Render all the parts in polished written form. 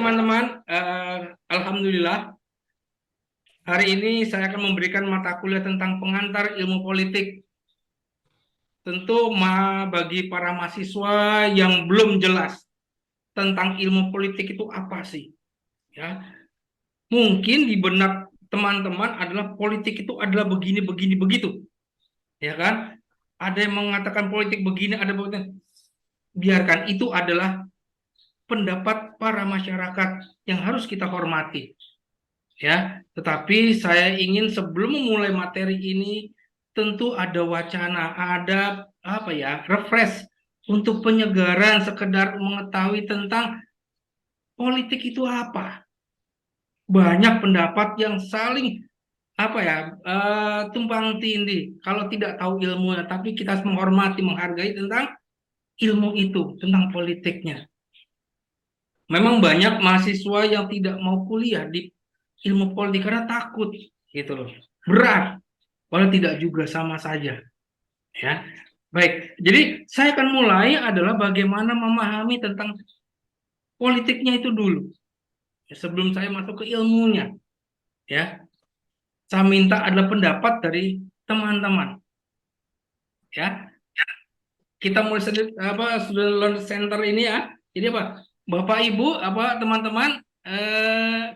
teman-teman, Alhamdulillah, hari ini saya akan memberikan mata kuliah tentang pengantar ilmu politik. Tentu bagi para mahasiswa yang belum jelas tentang ilmu politik itu apa sih, ya? Mungkin di benak teman-teman adalah politik itu adalah begini, begini, begitu, ya kan? Ada yang mengatakan politik begini, ada politik. Biarkan itu adalah pendapat para masyarakat yang harus kita hormati. Ya, tetapi saya ingin sebelum memulai materi ini tentu ada wacana, ada apa ya, refresh untuk penyegaran sekedar mengetahui tentang politik itu apa. Banyak pendapat yang saling apa ya, tumpang tindih kalau tidak tahu ilmunya, tapi kita harus menghormati, menghargai tentang ilmu itu, tentang politiknya. Memang banyak mahasiswa yang tidak mau kuliah di ilmu politik karena takut gitu loh, berat, walau tidak juga sama saja, ya. Baik, jadi saya akan mulai adalah bagaimana memahami tentang politiknya itu dulu, ya, sebelum saya masuk ke ilmunya, ya. Saya minta adalah pendapat dari teman-teman, ya. Kita mulai student loan center ini, ya. Jadi apa, Bapak Ibu, apa teman-teman,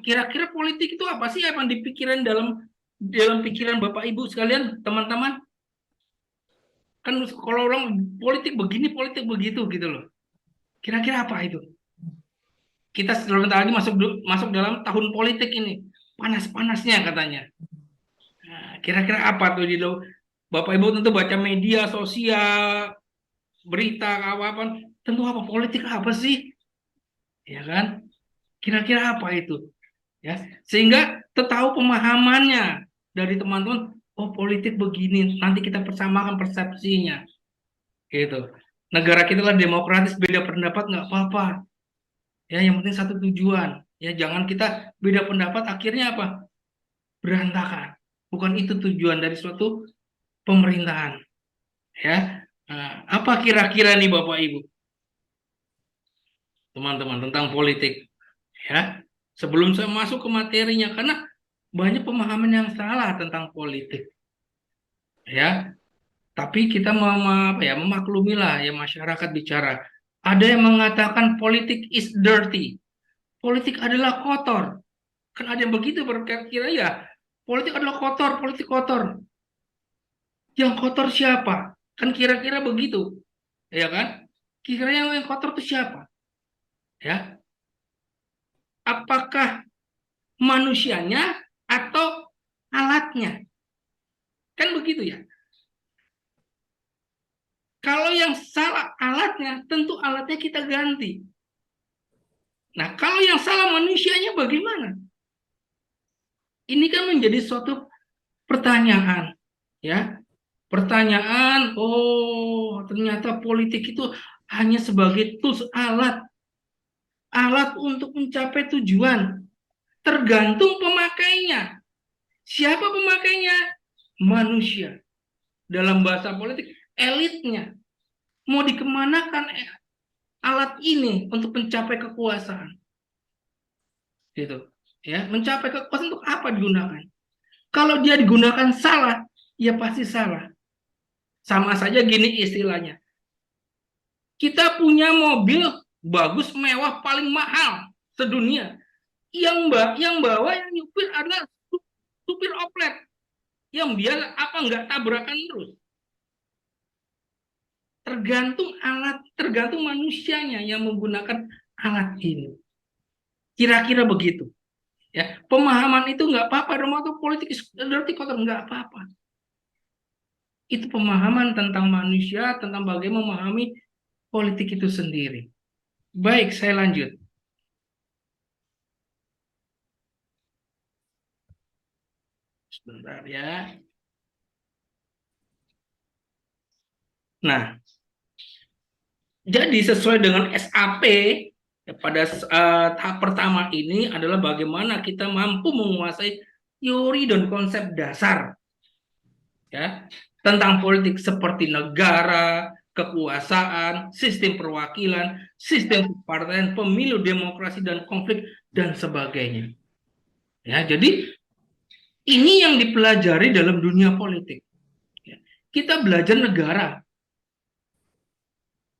kira-kira politik itu apa sih yang dipikirin dalam pikiran Bapak Ibu sekalian, teman-teman? Kan kalau orang politik begini, politik begitu gitu loh. Kira-kira apa itu? Kita sebentar lagi masuk dalam tahun politik ini. Panas-panasnya katanya. Nah, kira-kira apa tuh di Bapak Ibu tentu baca media sosial, berita, apa-apa. Tentu apa politik apa sih? Ya kan? Kira-kira apa itu? Ya, sehingga tahu pemahamannya dari teman-teman, oh politik begini, nanti kita persamakan persepsinya, gitu. Negara kita lah demokratis, beda pendapat nggak apa-apa, ya yang penting satu tujuan, ya jangan kita beda pendapat akhirnya apa, berantakan. Bukan itu tujuan dari suatu pemerintahan, ya. Nah, apa kira-kira nih Bapak Ibu, teman-teman, tentang politik, ya, sebelum saya masuk ke materinya, karena banyak pemahaman yang salah tentang politik, ya. Tapi kita memaklumilah ya, masyarakat bicara. Ada yang mengatakan politik is dirty, politik adalah kotor. Kan ada yang begitu berkira-kira, ya, politik adalah kotor, politik kotor. Yang kotor siapa? Kan kira-kira begitu, ya kan? Kira-kira yang kotor itu siapa? Ya, apakah manusianya atau alatnya? Kan begitu ya. Kalau yang salah alatnya, tentu alatnya kita ganti. Nah, kalau yang salah manusianya bagaimana? Ini kan menjadi suatu pertanyaan, ya. Pertanyaan, oh, ternyata politik itu hanya sebagai tools, alat untuk mencapai tujuan. Tergantung pemakainya. Siapa pemakainya? Manusia. Dalam bahasa politik, elitnya. Mau dikemanakan alat ini untuk mencapai kekuasaan? Gitu. Ya, mencapai kekuasaan untuk apa digunakan? Kalau dia digunakan salah, ya pasti salah. Sama saja gini istilahnya. Kita punya mobil bagus, mewah, paling mahal sedunia. Yang bawa, yang nyupir adalah supir oplet. Yang biar apa nggak tabrakan terus. Tergantung manusianya yang menggunakan alat ini. Kira-kira begitu. Ya, pemahaman itu nggak apa-apa. Atau politik berarti kotor, nggak apa-apa. Itu pemahaman tentang manusia, tentang bagaimana memahami politik itu sendiri. Baik, saya lanjut. Sebentar ya. Nah, jadi sesuai dengan SAP, ya, pada tahap pertama ini adalah bagaimana kita mampu menguasai teori dan konsep dasar, ya, tentang politik seperti negara, kekuasaan, sistem perwakilan, sistem kepartaian, pemilu, demokrasi dan konflik dan sebagainya. Ya, jadi ini yang dipelajari dalam dunia politik. Ya, kita belajar negara.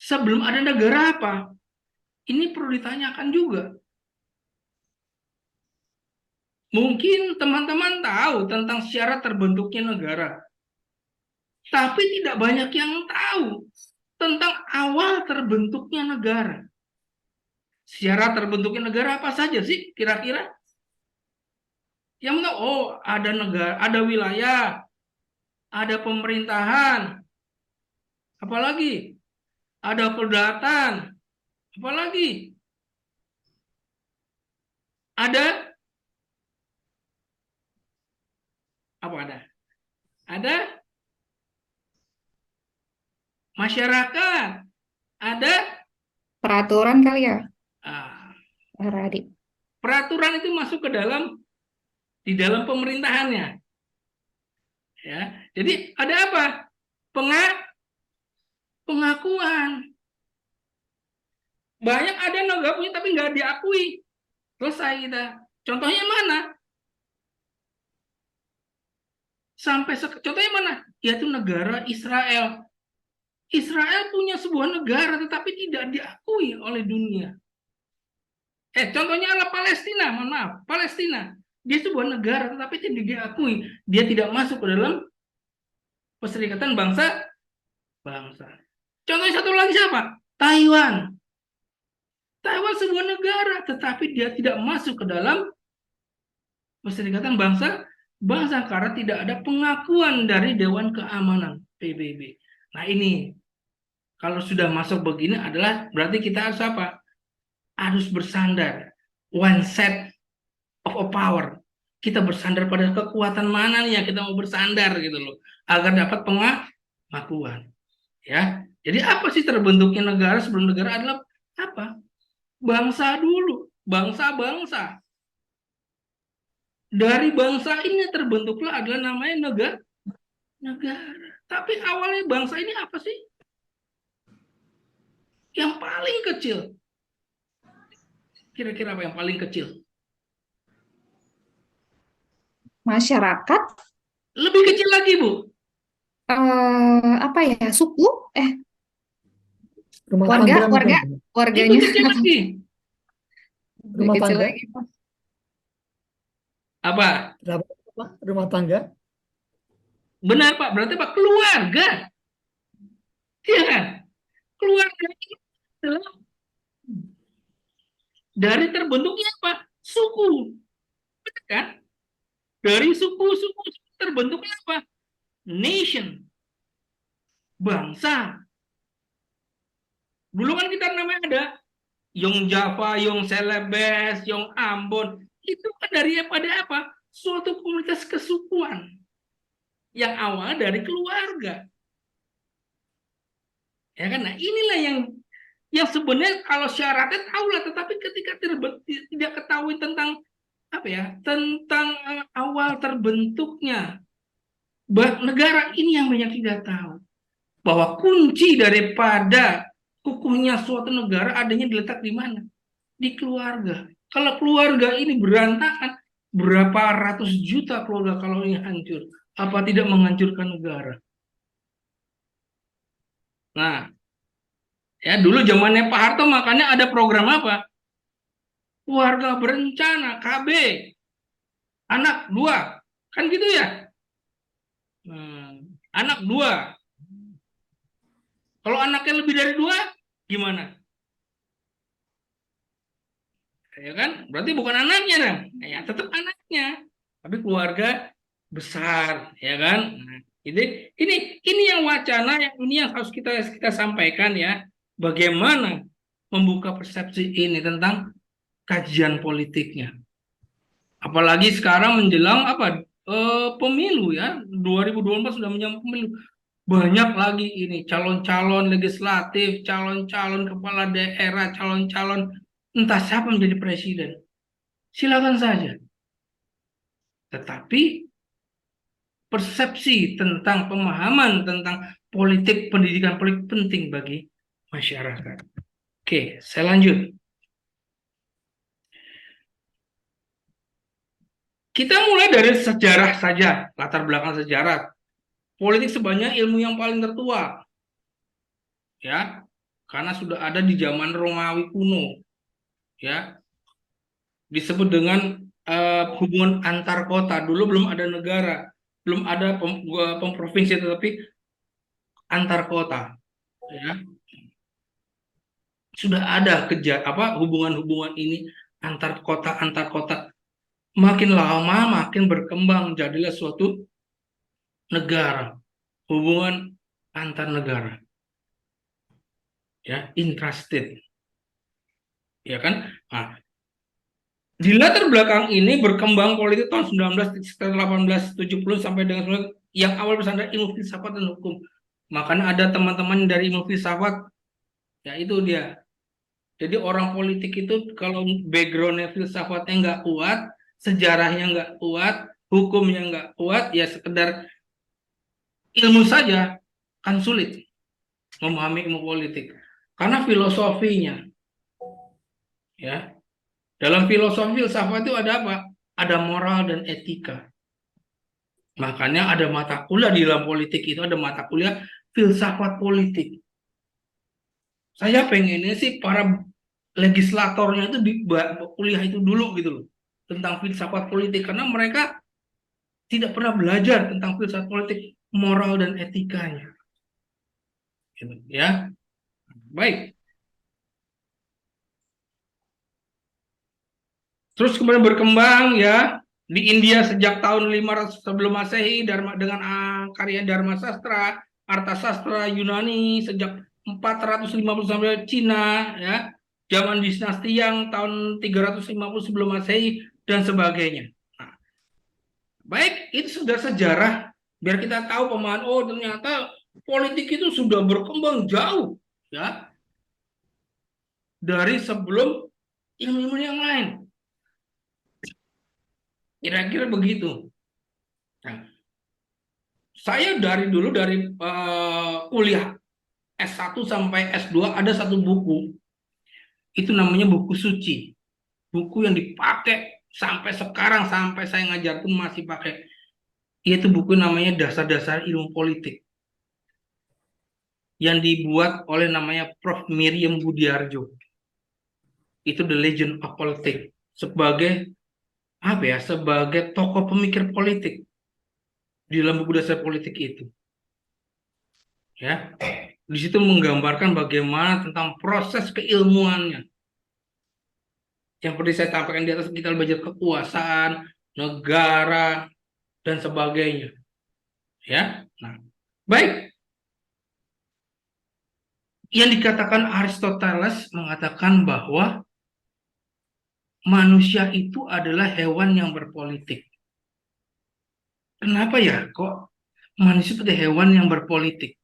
Sebelum ada negara apa? Ini perlu ditanyakan juga. Mungkin teman-teman tahu tentang syarat terbentuknya negara. Tapi tidak banyak yang tahu tentang awal terbentuknya negara. Syarat terbentuknya negara apa saja sih kira-kira? Yang tahu, oh ada negara, ada wilayah, ada pemerintahan, apalagi ada kedaulatan, apalagi ada apa ada masyarakat, ada Peraturan kali ya, ah, Radit. peraturan itu masuk ke dalam di dalam pemerintahannya. Ya, jadi ada apa? Pengakuan. Banyak ada negara punya tapi nggak diakui. Selesai kita. Contohnya mana? Contohnya mana? Yaitu negara Israel. Israel punya sebuah negara tetapi tidak diakui oleh dunia. Contohnya adalah Palestina, mohon maaf, Palestina. Dia sebuah negara tetapi tidak diakui. Dia tidak masuk ke dalam Perserikatan Bangsa. Contohnya satu lagi siapa? Taiwan. Taiwan sebuah negara tetapi dia tidak masuk ke dalam Perserikatan Bangsa karena tidak ada pengakuan dari Dewan Keamanan PBB. Nah ini kalau sudah masuk begini adalah berarti kita harus apa? Harus bersandar one set of a power. Kita bersandar pada kekuatan mana nih yang kita mau bersandar gitu loh, agar dapat pengakuan. Ya, jadi apa sih terbentuknya negara? Sebelum negara adalah apa? Bangsa dulu, bangsa-bangsa. Dari bangsa ini terbentuklah adalah namanya negara. Tapi awalnya bangsa ini apa sih? Yang paling kecil. Kira-kira apa yang paling kecil? Masyarakat, Lebih kecil lagi, Bu. apa ya, suku, Rumah warga, tangga mungkin. Lebih warganya kecil lagi. lebih Rumah kecil tangga. lagi. Apa? Berapa? Rumah tangga. Benar, Pak. Berarti Pak keluarga. Iya kan? Keluarga itu adalah dari terbentuknya apa? Suku. Benar kan? Dari suku-suku terbentuknya apa? Nation. Bangsa. Dulu kan kita namanya ada Yong Java, Yong Celebes, Yong Ambon. Itu kan dari apa? Suatu komunitas kesukuan yang awal dari keluarga. Ya kan? Nah, inilah yang sebenarnya kalau syaratnya tahulah, tetapi ketika tidak ketahui tentang apa ya? Tentang awal terbentuknya negara ini yang banyak tidak tahu. Bahwa kunci daripada kukuhnya suatu negara adanya diletak di mana? Di keluarga. Kalau keluarga ini berantakan, berapa ratus juta keluarga kalau ini hancur, apa tidak menghancurkan negara? Nah, ya dulu zamannya Pak Harto makanya ada program apa? Keluarga berencana, KB, anak 2, kan gitu ya? Anak 2. Kalau anaknya lebih dari 2, gimana? Ya kan? Berarti bukan anaknya dong. Ya tetap anaknya. Tapi keluarga besar, ya kan? Nah, ini yang wacana yang ini yang harus kita sampaikan ya. Bagaimana membuka persepsi ini tentang kajian politiknya. Apalagi sekarang menjelang apa? Pemilu ya. 2024 sudah menyambut pemilu. Banyak lagi ini calon-calon legislatif, calon-calon kepala daerah, calon-calon entah siapa menjadi presiden. Silakan saja. Tetapi persepsi tentang pemahaman tentang politik, pendidikan politik penting bagi masyarakat. Oke, saya lanjut. Kita mulai dari sejarah saja, latar belakang sejarah. Politik sebenarnya ilmu yang paling tertua, ya, karena sudah ada di zaman Romawi kuno, ya, disebut dengan hubungan antar kota. Dulu belum ada negara, belum ada pemprovinsi, tetapi antar kota, ya, sudah ada hubungan-hubungan ini antar kota. Makin lama makin berkembang, jadilah suatu negara, hubungan antar negara, ya, intrastate, ya kan? Nah, di latar belakang ini berkembang politik tahun 1870 sampai dengan yang awal bersandar ilmu filsafat dan hukum. Makanya ada teman-teman dari ilmu filsafat, ya itu dia. Jadi orang politik itu kalau backgroundnya filsafatnya nggak kuat, sejarahnya nggak kuat, hukumnya nggak kuat, ya sekedar ilmu saja kan sulit memahami ilmu politik. Karena filosofinya, ya, dalam filosofi filsafat itu ada apa? Ada moral dan etika. Makanya ada mata kuliah di dalam politik itu, ada mata kuliah filsafat politik. Saya pengennya sih para legislatornya itu di kuliah itu dulu gitu loh, tentang filsafat politik, karena mereka tidak pernah belajar tentang filsafat politik, moral dan etikanya. Gitu, ya. Baik. Terus kemudian berkembang, ya, di India sejak tahun 500 sebelum Masehi dengan karya Dharma Sastra, Arta Sastra Yunani sejak 450 sampai Cina, ya, zaman dinasti Yang tahun 350 sebelum Masehi dan sebagainya. Nah, baik, itu sudah sejarah biar kita tahu pemahaman, oh ternyata politik itu sudah berkembang jauh, ya, dari sebelum ilmu-ilmu yang lain. Kira-kira begitu. Nah, saya dari dulu dari kuliah S1 sampai S2 ada satu buku. Itu namanya buku suci. Buku yang dipakai sampai sekarang, sampai saya ngajar pun masih pakai. Yaitu buku namanya Dasar-Dasar Ilmu Politik. Yang dibuat oleh namanya Prof. Miriam Budiarjo. Itu The Legend of Politics. Sebagai sebagai tokoh pemikir politik di dalam buku dasar politik itu, ya, di situ menggambarkan bagaimana tentang proses keilmuannya yang seperti saya sampaikan di atas. Kita belajar kekuasaan negara dan sebagainya, ya. Nah, baik, yang dikatakan Aristoteles mengatakan bahwa manusia itu adalah hewan yang berpolitik. Kenapa ya kok manusia itu hewan yang berpolitik?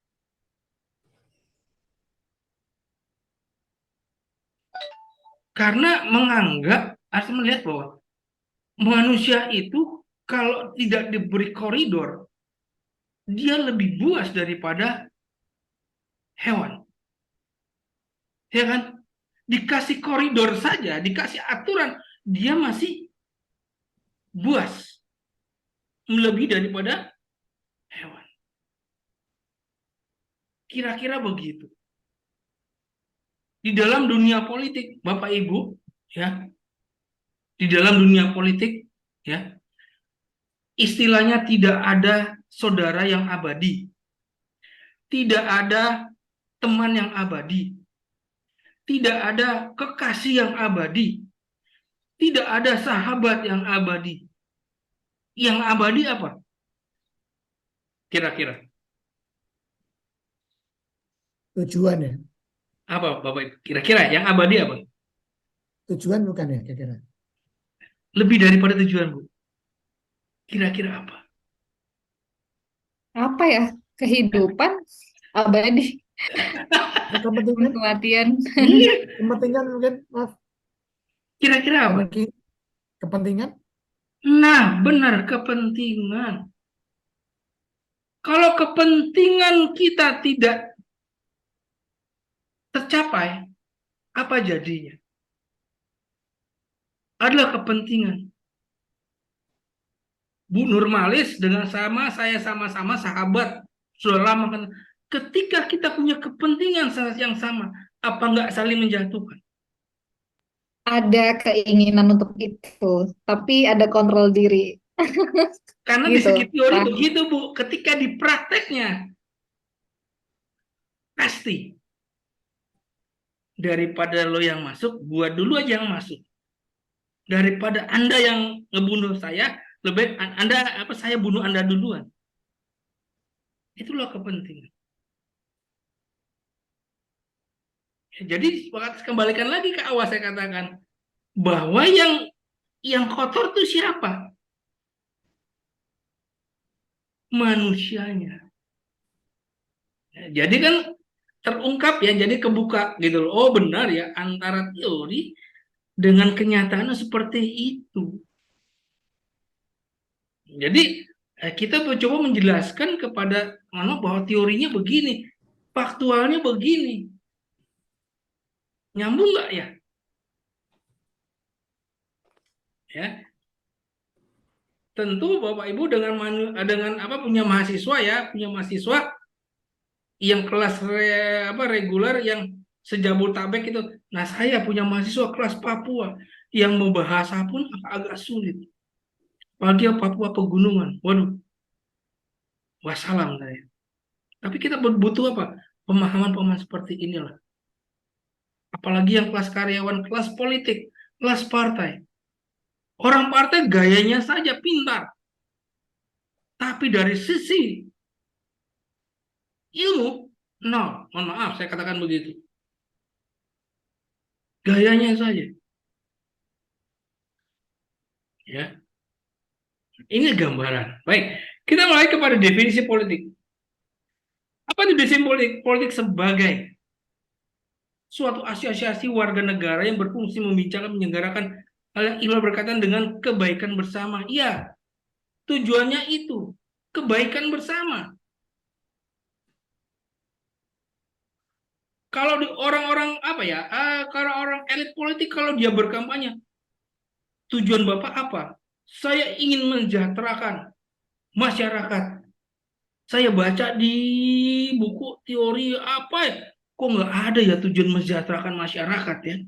Karena harus melihat bahwa manusia itu kalau tidak diberi koridor, dia lebih buas daripada hewan. Ya kan? Dikasih koridor saja, dikasih aturan, dia masih buas. Melebihi daripada hewan. Kira-kira begitu. Di dalam dunia politik, Bapak Ibu, ya, di dalam dunia politik, ya, istilahnya tidak ada saudara yang abadi, tidak ada teman yang abadi, tidak ada kekasih yang abadi, tidak ada sahabat yang abadi. Yang abadi apa? Kira-kira Tujuan ya. apa, Bapak? Kira-kira yang abadi apa? Tujuan bukan ya kira-kira. Lebih daripada tujuan, Bu. Kira-kira apa? Apa ya? Kehidupan abadi, Kepentingan, kematian. Iya, kepentingan mungkin, maaf. kira-kira apa? Kepentingan, Nah, benar, kepentingan. Kalau kepentingan kita tidak tercapai, apa jadinya? Adalah kepentingan. Bu Nurmalis dengan saya sama-sama sahabat sudah lama kan. Ketika kita punya kepentingan yang sama, apa nggak saling menjatuhkan? Ada keinginan untuk itu, tapi ada kontrol diri. Karena di Gitu, segi teori Pak. begitu Bu, ketika di prakteknya pasti daripada lo yang masuk, gua dulu aja yang masuk. Daripada Anda yang ngebunuh saya, lebih Anda saya bunuh Anda duluan. Itulah kepentingan. Jadi kembalikan lagi ke awal saya katakan bahwa yang kotor itu siapa? Manusianya. Jadi kan terungkap ya, jadi kebuka gitu loh. Oh benar ya, antara teori dengan kenyataan seperti itu. Jadi kita mencoba menjelaskan kepada Mano bahwa teorinya begini, faktualnya begini. Nyambung nggak ya? Ya, tentu Bapak Ibu dengan punya mahasiswa ya, punya mahasiswa yang kelas reguler yang sejabotabek itu. Nah, saya punya mahasiswa kelas Papua yang membahasa pun agak sulit. Apalagi Papua pegunungan. Waduh, wassalam saya. Tapi kita butuh apa? Pemahaman-pemahaman seperti inilah. Apalagi yang kelas karyawan, kelas politik, kelas partai. Orang partai gayanya saja pintar. Tapi dari sisi ilmu, nol. Mohon maaf, saya katakan begitu. Gayanya saja. Ya. Ini gambaran. Baik, kita mulai kepada definisi politik. Apa itu definisi politik? Politik sebagai suatu asosiasi warga negara yang berfungsi membincangkan, menyelenggarakan hal yang ihwal berkaitan dengan kebaikan bersama. Iya, tujuannya itu kebaikan bersama. Kalau orang-orang kalau orang elit politik kalau dia berkampanye, tujuan Bapak apa? Saya ingin mensejahterakan masyarakat. Saya baca di buku teori apa ya? Kok nggak ada ya tujuan mensejahterakan masyarakat ya?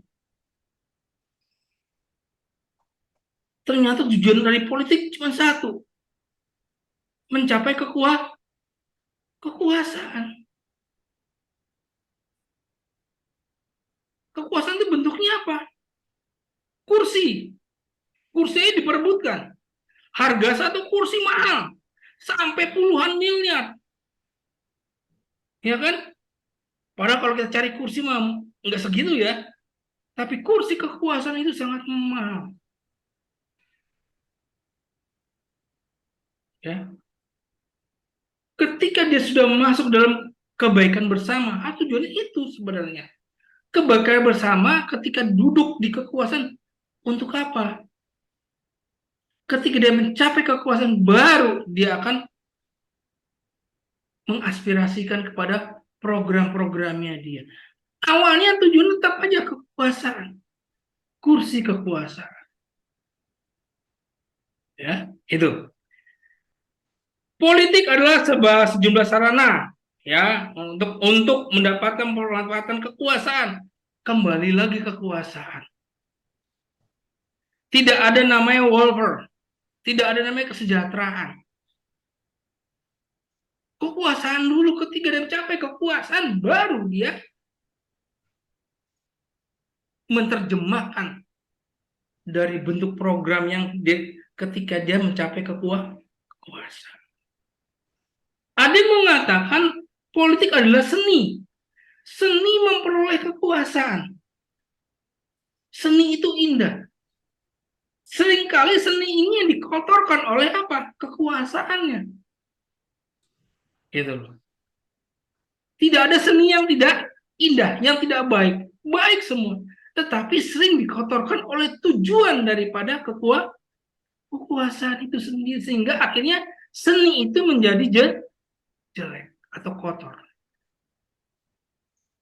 Ternyata tujuan dari politik cuma satu, mencapai kekuasaan. Kekuasaan itu bentuknya apa? Kursi. Kursinya diperebutkan. Harga satu kursi mahal. Sampai puluhan miliar. Ya kan? Padahal kalau kita cari kursi mah nggak segitu ya. Tapi kursi kekuasaan itu sangat mahal. Ya. Ketika dia sudah masuk dalam kebaikan bersama, tujuannya itu sebenarnya. Kebaikan bersama ketika duduk di kekuasaan untuk apa? Ketika dia mencapai kekuasaan baru dia akan mengaspirasikan kepada program-programnya dia. Awalnya tujuan tetap aja kekuasaan, kursi kekuasaan. Ya, itu. Politik adalah sejumlah sarana ya untuk mendapatkan kekuasaan. Kembali lagi kekuasaan. Tidak ada namanya welfare, tidak ada namanya kesejahteraan. Kekuasaan dulu, ketika dia mencapai kekuasaan baru dia menerjemahkan dari bentuk program yang ketika dia mencapai kekuasaan. Ada yang mengatakan politik adalah seni. Seni memperoleh kekuasaan. Seni itu indah. Seringkali seni ini yang dikotorkan oleh apa? Kekuasaannya. Gitu loh. Tidak ada seni yang tidak indah, yang tidak baik. Baik semua. Tetapi sering dikotorkan oleh tujuan daripada kekuasaan itu sendiri. Sehingga akhirnya seni itu menjadi jelek atau kotor.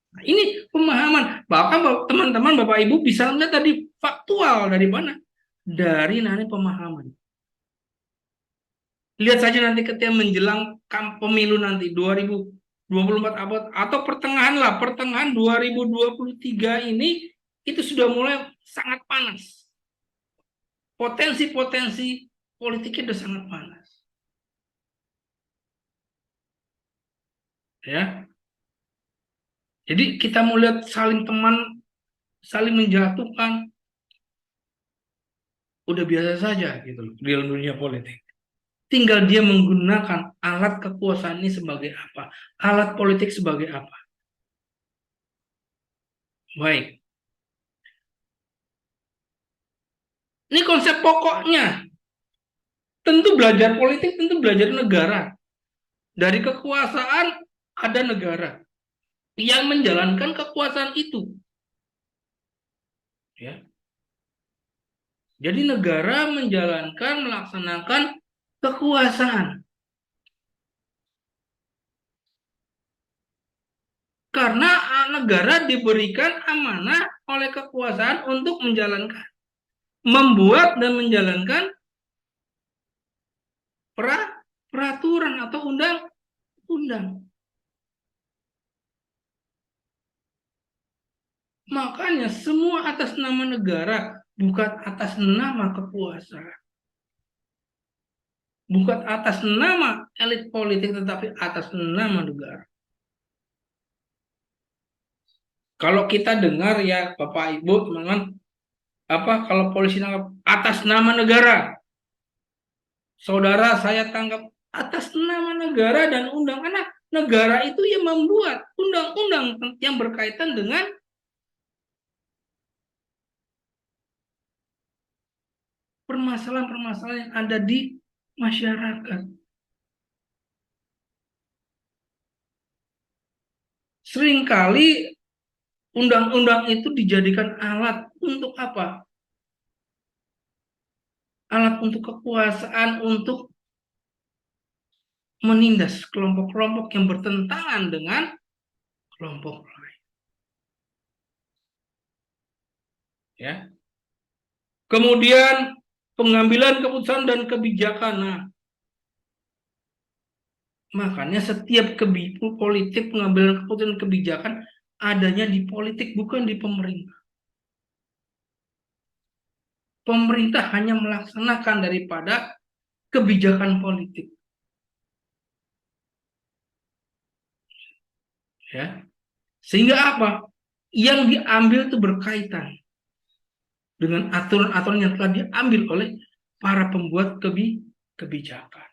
Nah, ini pemahaman. Bahkan teman-teman, Bapak Ibu bisa lihat tadi faktual dari mana? Dari nanti pemahaman. Lihat saja nanti ketika menjelang pemilu nanti 2024 abad atau pertengahan 2023 ini itu sudah mulai sangat panas. Potensi-potensi politiknya sudah sangat panas. Ya. Jadi kita mau lihat saling teman, saling menjatuhkan, udah biasa saja gitu loh di dalam dunia politik. Tinggal dia menggunakan alat kekuasaan ini sebagai apa, alat politik sebagai apa. Baik. Ini konsep pokoknya. Tentu belajar politik, tentu belajar negara. Dari kekuasaan ada negara yang menjalankan kekuasaan itu. Ya. Jadi negara menjalankan, melaksanakan kekuasaan. Karena negara diberikan amanah oleh kekuasaan untuk menjalankan, membuat dan menjalankan peraturan atau undang-undang. Makanya semua atas nama negara, bukan atas nama kekuasaan. Bukan atas nama elit politik, tetapi atas nama negara. Kalau kita dengar ya Bapak Ibu teman-teman, kalau polisi nangkap atas nama negara, saudara saya tangkap atas nama negara dan undang, karena negara itu yang membuat undang-undang yang berkaitan dengan permasalahan-permasalahan yang ada di masyarakat. Seringkali undang-undang itu dijadikan alat untuk apa? Alat untuk kekuasaan, untuk menindas kelompok-kelompok yang bertentangan dengan kelompok lain. Ya. Kemudian pengambilan keputusan dan kebijakan. Nah, makanya setiap politik, pengambilan keputusan dan kebijakan adanya di politik, bukan di pemerintah. Pemerintah hanya melaksanakan daripada kebijakan politik. Ya. Sehingga apa? Yang diambil itu berkaitan dengan aturan-aturan yang telah diambil oleh para pembuat kebijakan.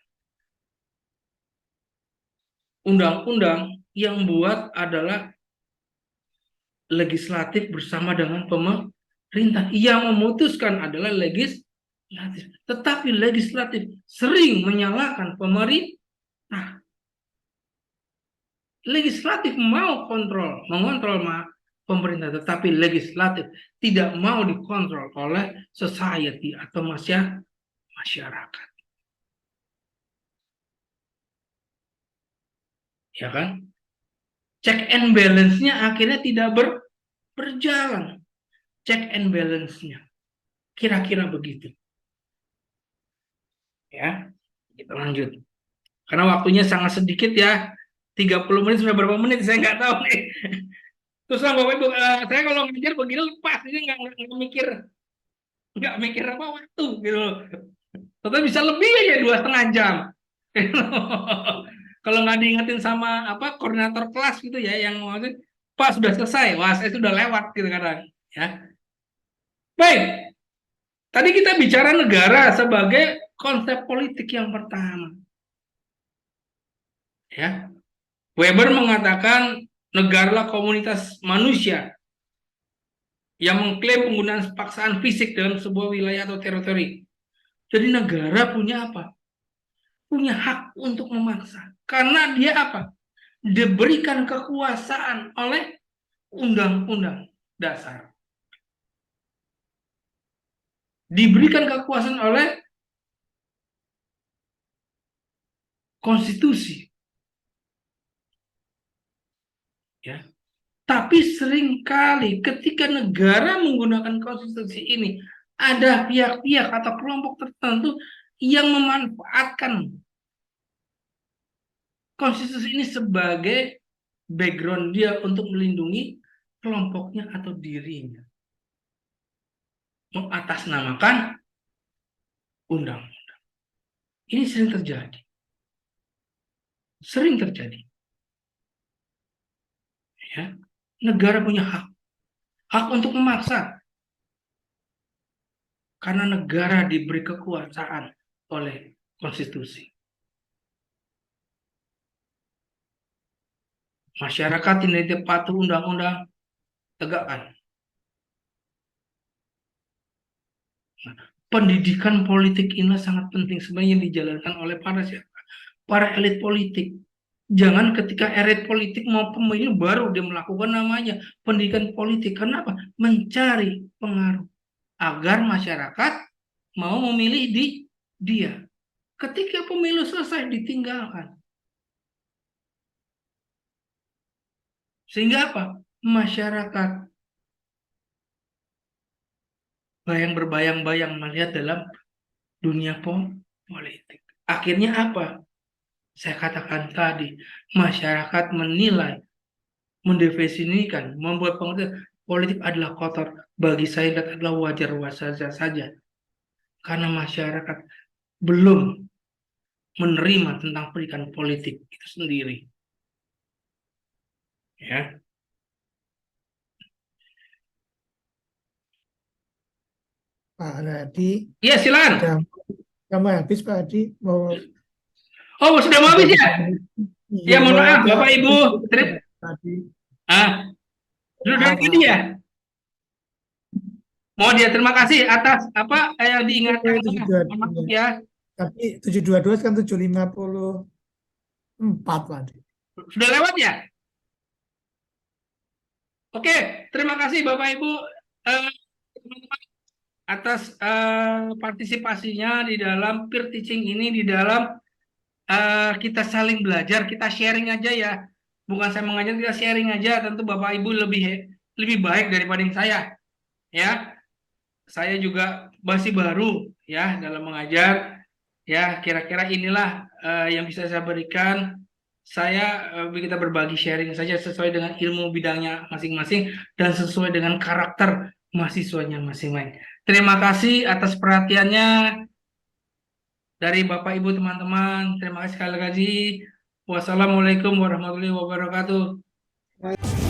Undang-undang yang buat adalah legislatif bersama dengan pemerintah. Yang memutuskan adalah legislatif. Tetapi legislatif sering menyalahkan pemerintah. Legislatif mau mengontrol pemerintah, tetapi legislatif tidak mau dikontrol oleh society atau masyarakat. Ya kan? Check and balance-nya akhirnya tidak berjalan. Check and balance-nya. Kira-kira begitu. Ya, kita lanjut. Karena waktunya sangat sedikit ya. 30 menit sudah berapa menit saya nggak tahu nih. Terus Bapak Ibu, saya kalau ngajar begini lepas, ini nggak mikir apa waktu gitu. Tapi bisa lebih aja 2,5 jam. Kalau nggak diingetin sama koordinator kelas gitu ya, yang maksud Pak sudah selesai, wah saya sudah lewat gitu kadang. Ya. Baik, tadi kita bicara negara sebagai konsep politik yang pertama. Ya, Weber mengatakan negaralah komunitas manusia yang mengklaim penggunaan paksaan fisik dalam sebuah wilayah atau teritori. Jadi negara punya apa? Punya hak untuk memaksa. Karena dia apa? Diberikan kekuasaan oleh undang-undang dasar. Diberikan kekuasaan oleh konstitusi. Tapi seringkali ketika negara menggunakan konstitusi ini, ada pihak-pihak atau kelompok tertentu yang memanfaatkan konstitusi ini sebagai background dia untuk melindungi kelompoknya atau dirinya. Mengatasnamakan undang-undang. Ini sering terjadi. Sering terjadi. Ya. Negara punya hak untuk memaksa. Karena negara diberi kekuasaan oleh konstitusi. Masyarakat tidak patuh undang-undang, tegakkan. Nah, pendidikan politik ini sangat penting sebenarnya dijalankan oleh para elit politik. Jangan ketika elit politik mau pemilu baru dia melakukan namanya pendidikan politik. Kenapa? Mencari pengaruh agar masyarakat mau memilih dia. Ketika pemilu selesai ditinggalkan. Sehingga apa? Masyarakat berbayang-bayang melihat dalam dunia politik. Akhirnya apa? Saya katakan tadi, masyarakat menilai, mendefinisikan, membuat pengertian politik adalah kotor. Bagi saya itu adalah wajar-wajar saja. Karena masyarakat belum menerima tentang pendidikan politik itu sendiri. Ya. Pak Hadi, Iya, silakan. kamu habis Pak Hadi mau Oh, sudah mau habis ya? Ya, mohon maaf, ada- Bapak Ibu. Tadi. Sudah dari tadi ya? Mau dia terima kasih atas apa yang diingatkan. Maaf ya. Tapi 722 kan 754 Pak Hadi. Sudah lewat ya? Oke, terima kasih Bapak Ibu teman-teman atas partisipasinya di dalam peer teaching ini, di dalam kita saling belajar, kita sharing aja ya. Bukan saya mengajar, kita sharing aja. Tentu Bapak Ibu lebih baik daripada yang saya. Ya, saya juga masih baru ya dalam mengajar. Ya, kira-kira inilah yang bisa saya berikan. Kita berbagi sharing saja sesuai dengan ilmu bidangnya masing-masing dan sesuai dengan karakter mahasiswanya masing-masing. Terima kasih atas perhatiannya dari Bapak Ibu teman-teman. Terima kasih sekali lagi. Wassalamualaikum warahmatullahi wabarakatuh.